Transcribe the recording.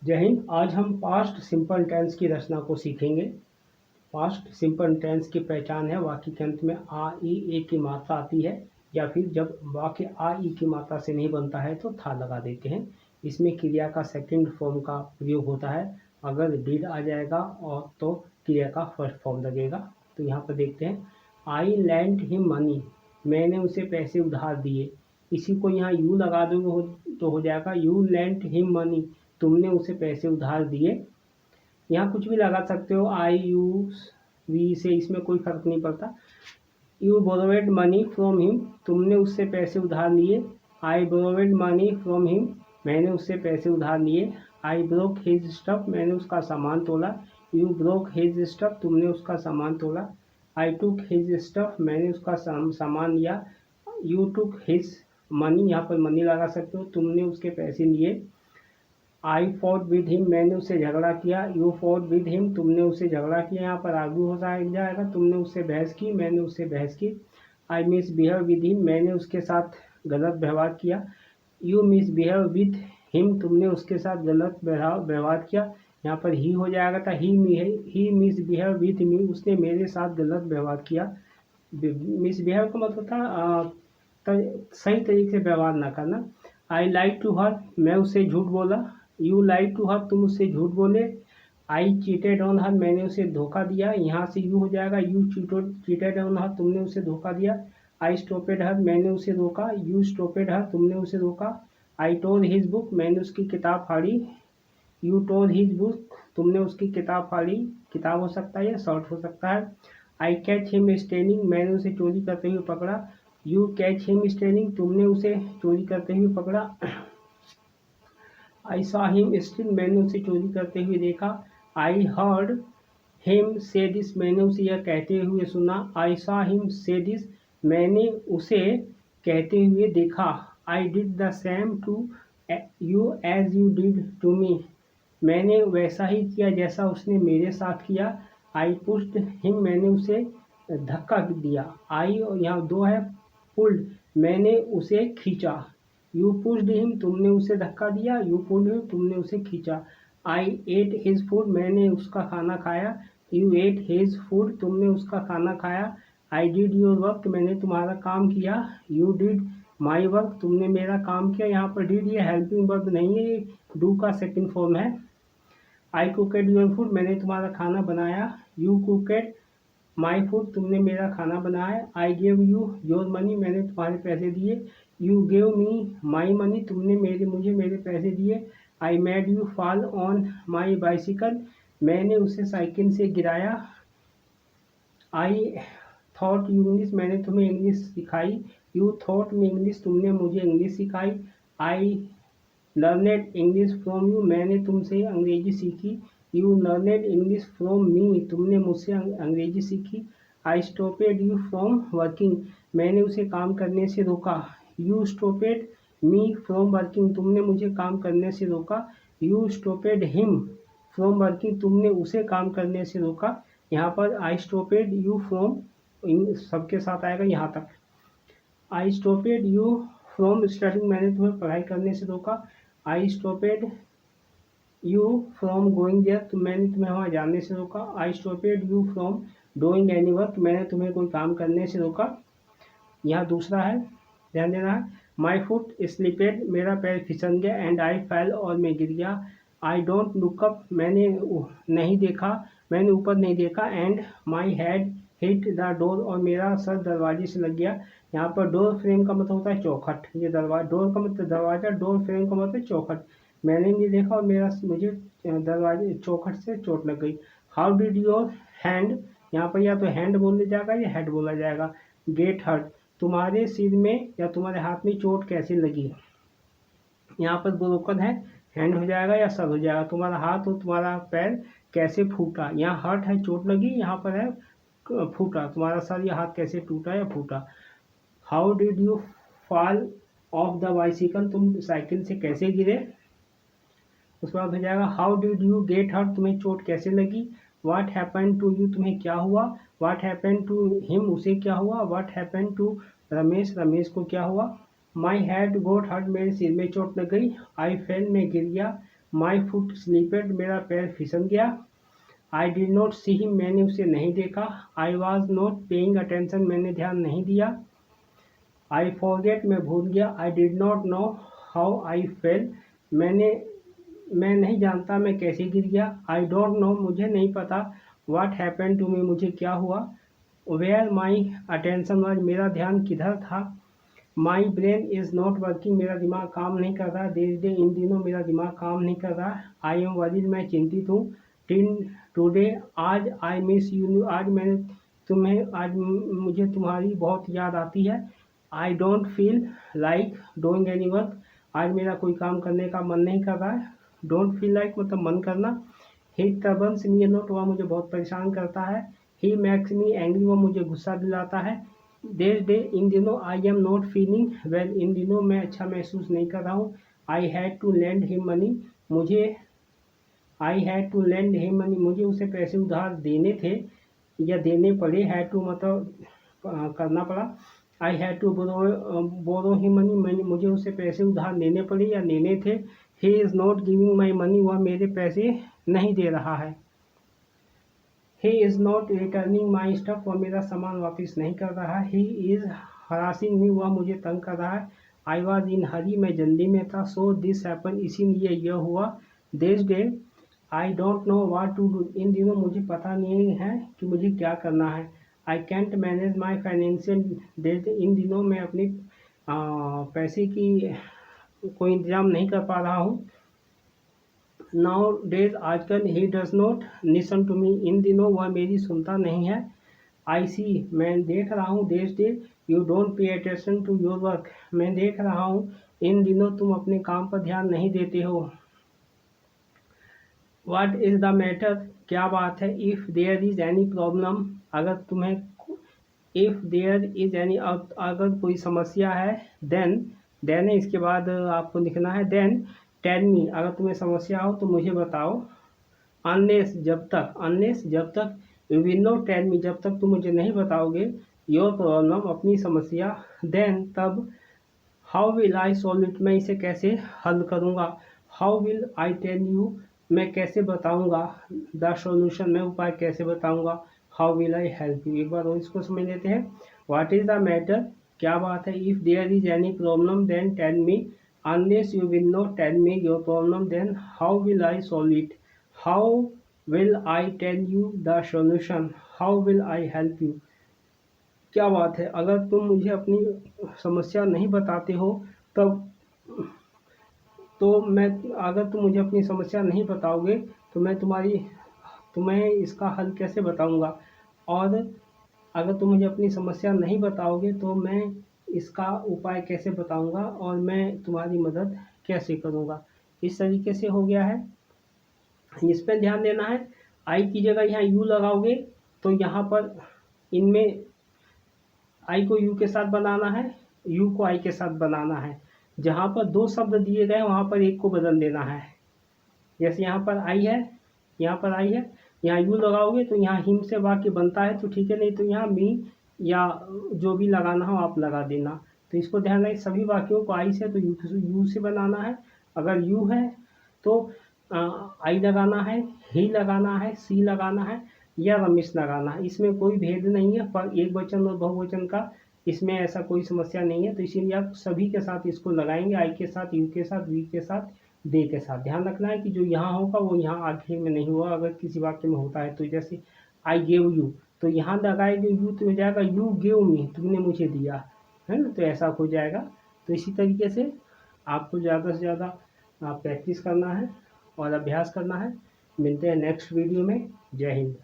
जय हिंद। आज हम पास्ट सिंपल टेंस की रचना को सीखेंगे। पास्ट सिंपल टेंस की पहचान है वाक्य के अंत में आ ई ए की मात्रा आती है, या फिर जब वाक्य आ ई की मात्रा से नहीं बनता है तो था लगा देते हैं। इसमें क्रिया का सेकंड फॉर्म का प्रयोग होता है। अगर डिड आ जाएगा और तो क्रिया का फर्स्ट फॉर्म लगेगा। तो यहाँ पर देखते हैं, आई लेंट हिम मनी, मैंने उसे पैसे उधार दिए। इसी को यहाँ यू लगा दोगे तो हो जाएगा यू लेंट हिम मनी, तुमने उसे पैसे उधार दिए। यहाँ कुछ भी लगा सकते हो, आई यू वी से, इसमें कोई फर्क नहीं पड़ता। You borrowed money from him, तुमने उससे पैसे उधार लिए। आई बोरोवेड मनी फ्रॉम हिम, मैंने उससे पैसे उधार लिए। आई ब्रोक हिज स्टफ, मैंने उसका सामान तोड़ा। यू ब्रोक हिज स्टफ, तुमने उसका सामान तोड़ा। आई टुक हिज स्टफ, मैंने उसका सामान लिया। यू टुक हिज मनी, यहाँ पर मनी लगा सकते हो, तुमने उसके पैसे लिए। आई फॉट विद हिम, मैंने उससे झगड़ा किया। यू फॉट विद हिम, तुमने उससे झगड़ा किया। यहाँ पर आर्ग्यू हो जाएगा, तुमने उससे बहस की, मैंने उससे बहस की। आई मिसबिहेव विद हिम, मैंने उसके साथ गलत व्यवहार किया। यू मिसबिहेव विद हिम, तुमने उसके साथ गलत व्यवहार किया। यहाँ पर ही हो जाएगा था, ही मिसबिहेव विद मी, उसने मेरे साथ गलत व्यवहार किया। मिसबिहेव का मतलब था सही तरीके से व्यवहार ना करना। आई लाइक टू हर, मैं उससे झूठ बोला। यू लाइक टू हर, तुम उससे झूठ बोले। आई चीटेड ऑन हर, मैंने उसे धोखा दिया। यहाँ से यू हो जाएगा, यू चीटेड ऑन हर, तुमने उसे धोखा दिया। आई स्टॉपेड हर, मैंने उसे रोका। यू स्टॉपेड हर, तुमने उसे रोका। आई टोर हिज बुक, मैंने उसकी किताब फाड़ी। यू टोर हिज बुक, तुमने उसकी किताब फाड़ी। किताब हो सकता है या शर्ट हो सकता है। आई कैच हिम स्टेलिंग, मैंने उसे चोरी करते हुए पकड़ा। यू कैच हिम स्टेलिंग, तुमने उसे चोरी करते हुए पकड़ा। आई सॉ हिम स्टील, मैंने उसे चोरी करते हुए देखा। I heard him say this, मैंने उसे यह कहते हुए सुना। I saw him say this, मैंने उसे कहते हुए देखा। I did the same to you as you did to me, मैंने वैसा ही किया जैसा उसने मेरे साथ किया। आई पुश्ड हिम, मैंने उसे धक्का दिया। आई यहाँ दो है, पुल्ड, मैंने उसे खींचा। यू पुश्ड हिम, तुमने उसे धक्का दिया। यू पुल्ड हिम, तुमने उसे खींचा। आई एट हिज फूड, मैंने उसका खाना खाया। यू एट हिज फूड, तुमने उसका खाना खाया। आई डिड योर वर्क, मैंने तुम्हारा काम किया। यू डिड माई वर्क, तुमने मेरा काम किया। यहाँ पर डिड ये हेल्पिंग वर्ब नहीं है, ये डू का सेकंड फॉर्म है। आई कुकेड योर फूड, मैंने तुम्हारा खाना बनाया। यू कुकेड माई फूड, तुमने मेरा खाना बनाया। I gave you your money, मैंने तुम्हारे पैसे दिए। You gave me my money, तुमने मुझे मेरे पैसे दिए। I made you fall on my bicycle, मैंने उसे साइकिल से गिराया। आई थॉट यू इंग्लिश, मैंने तुम्हें इंग्लिश सिखाई। यू थॉट मी इंग्लिश, तुमने मुझे इंग्लिश सिखाई। आई लर्नेड इंग्लिश फ्रॉम यू, मैंने तुमसे अंग्रेजी सीखी। You learned English from me, तुमने मुझसे अंग्रेजी सीखी। आई स्टॉपेड यू फ्रॉम वर्किंग, मैंने उसे काम करने से रोका। You stopped me from working, तुमने मुझे काम करने से रोका। You stopped him from working, तुमने उसे काम करने से रोका। यहाँ पर आई स्टॉपेड यू फ्रॉम सबके साथ आएगा यहाँ तक। I stopped you from studying, मैंने तुम्हें पढ़ाई करने से रोका। I stopped you from going there, मैंने तुम्हें वहाँ जाने से रोका। I stopped you from doing any work, मैंने तुम्हें कोई काम करने से रोका। यहाँ दूसरा है, ध्यान देना है। माई फुट स्लिपेड, मेरा पैर फिसल गया। एंड आई फेल, और मैं गिर गया। आई डोंट लुक अप, मैंने नहीं देखा, मैंने ऊपर नहीं देखा। And my head hit the door, और मेरा सर दरवाजे से लग गया। यहाँ पर डोर फ्रेम का मतलब होता है चौखट। ये दरवाजा, डोर का मतलब दरवाजा, डोर फ्रेम का मतलब चौखट। मैंने नहीं देखा और मुझे दरवाजे चौखट से चोट लग गई। हाउ डिड योर हैंड, यहाँ पर या तो हैंड बोला जाएगा या हेड बोला जाएगा। गेट हर्ट, तुम्हारे सिर में या तुम्हारे हाथ में चोट कैसे लगी। यहाँ पर ब्रोकन है, हैंड हो जाएगा या सर हो जाएगा। तुम्हारा हाथ और तुम्हारा पैर कैसे फूटा। यहाँ हर्ट है, चोट लगी, यहाँ पर है फूटा, तुम्हारा सर या हाथ कैसे टूटा या फूटा। How did you fall off the bicycle, तुम साइकिल से कैसे गिरे। उसके बाद हो जाएगा how did you get hurt, तुम्हें चोट कैसे लगी। व्हाट हैपन टू यू, तुम्हें क्या हुआ। व्हाट हैपन टू हिम, उसे क्या हुआ। What happen to Ramesh, Ramesh को क्या हुआ। माई हेड गोट हर्ट, मेरे सिर में चोट लग गई। आई फेल, मैं गिर गया। माई फुट स्लिपेड, मेरा पैर फिसल गया। I did not see him, मैंने उसे नहीं देखा। I was not paying attention, मैंने ध्यान नहीं दिया। आई फॉरगेट, मैं भूल गया। I did not know how I fail, मैं नहीं जानता मैं कैसे गिर गया। आई डोंट नो, मुझे नहीं पता। व्हाट हैपेंड टू मी, मुझे क्या हुआ। वेयर माई अटेंशन वाज, मेरा ध्यान किधर था। My brain is not working, मेरा दिमाग काम नहीं कर रहा। दिस डे, इन दिनों मेरा दिमाग काम नहीं कर रहा। आई एम वरीड, मैं चिंतित हूँ। टुडे, आज। आई मिस यू, आज मुझे तुम्हारी बहुत याद आती है। I don't feel like doing any work, आज मेरा कोई काम करने का मन नहीं कर रहा है। डोंट फील लाइक मतलब मन करना। ही ट्रबल्स मी नॉट, वह मुझे बहुत परेशान करता है। ही मेक्स मी एंग्री, वह मुझे गुस्सा दिलाता है। दिस डे, इन दिनों। I am not feeling well, इन दिनों मैं अच्छा महसूस नहीं कर रहा हूँ। I had to lend him money, मुझे उसे पैसे उधार देने थे या देने पड़े। हैड टू मतलब करना पड़ा। I had to borrow him money, मुझे उसे पैसे उधार लेने पड़े या लेने थे। He is not giving my money, वह मेरे पैसे नहीं दे रहा है। He is not returning my stuff, वह मेरा सामान वापस नहीं कर रहा है। ही इज़ हरासिंग मी, वह मुझे तंग कर रहा है। आई वॉज इन हरी, मैं जल्दी में था। सो दिस हैपन, इसीलिए यह हुआ। This day, I don't know what to do, इन दिनों मुझे पता नहीं है कि मुझे क्या करना है। I can't manage my financial debt, इन दिनों मैं अपनी पैसे की कोई इंतजाम नहीं कर पा रहा हूँ। नाउ डेज, आजकल। He does not listen to me, इन दिनों वह मेरी सुनता नहीं है। आई सी, मैं देख रहा हूँ। This day, you don't pay attention to your work, मैं देख रहा हूँ इन दिनों तुम अपने काम पर ध्यान नहीं देते हो। व्हाट इज़ द मैटर, क्या बात है। If there is any problem, अगर तुम्हें इफ़ देयर इज़ एनी, अगर कोई समस्या है। देन इसके बाद आपको लिखना है देन टेल मी, अगर तुम्हें समस्या हो तो मुझे बताओ। अनलेस, जब तक you will not tell me, जब तक तुम मुझे नहीं बताओगे योर प्रॉब्लम, अपनी समस्या। देन, तब। How will I solve it, मैं इसे कैसे हल करूँगा। How will I tell you, मैं कैसे बताऊँगा। द सॉल्यूशन, मैं उपाय कैसे बताऊँगा। How will I help you, एक बार और इसको समझ लेते हैं। व्हाट इज़ द मैटर, क्या बात है। If there is any problem then tell me. Unless you will not tell me your problem then how will I solve it. How will I tell you the solution, how will I help you. क्या बात है, अगर तुम मुझे अपनी समस्या नहीं बताते हो तब अगर तुम मुझे अपनी समस्या नहीं बताओगे तो मैं तुम्हें इसका हल कैसे बताऊंगा। और अगर तुम मुझे अपनी समस्या नहीं बताओगे तो मैं इसका उपाय कैसे बताऊंगा और मैं तुम्हारी मदद कैसे करूंगा। इस तरीके से हो गया है। इस पर ध्यान देना है। आई की जगह यहाँ यू लगाओगे तो यहाँ पर इनमें आई को यू के साथ बनाना है, यू को आई के साथ बनाना है। जहाँ पर दो शब्द दिए गए वहाँ पर एक को बदल देना है। जैसे यहाँ पर आई है, यहाँ पर आई है, यहाँ यू लगाओगे तो यहाँ हिम से वाक्य बनता है तो ठीक है, नहीं तो यहाँ मी या जो भी लगाना हो आप लगा देना। तो इसको ध्यान रखें, सभी वाक्यों को आई से तो यू से बनाना है। अगर यू है तो आई लगाना है, ही लगाना है, सी लगाना है या रमेश लगाना है। इसमें कोई भेद नहीं है, पर एक वचन और बहुवचन का इसमें ऐसा कोई समस्या नहीं है। तो इसीलिए आप सभी के साथ इसको लगाएंगे, आई के साथ, यू के साथ, वी के साथ, दे के साथ। ध्यान रखना है कि जो यहाँ होगा वो यहाँ आखिर में नहीं हुआ। अगर किसी वाक्य में होता है तो जैसे आई गेव यू, तो यहाँ लगाएंगे यू तो हो जाएगा यू गेव मी, तुमने मुझे दिया, है ना, तो ऐसा हो जाएगा। तो इसी तरीके से आपको ज़्यादा से ज़्यादा प्रैक्टिस करना है और अभ्यास करना है। मिलते हैं नेक्स्ट वीडियो में। जय हिंद।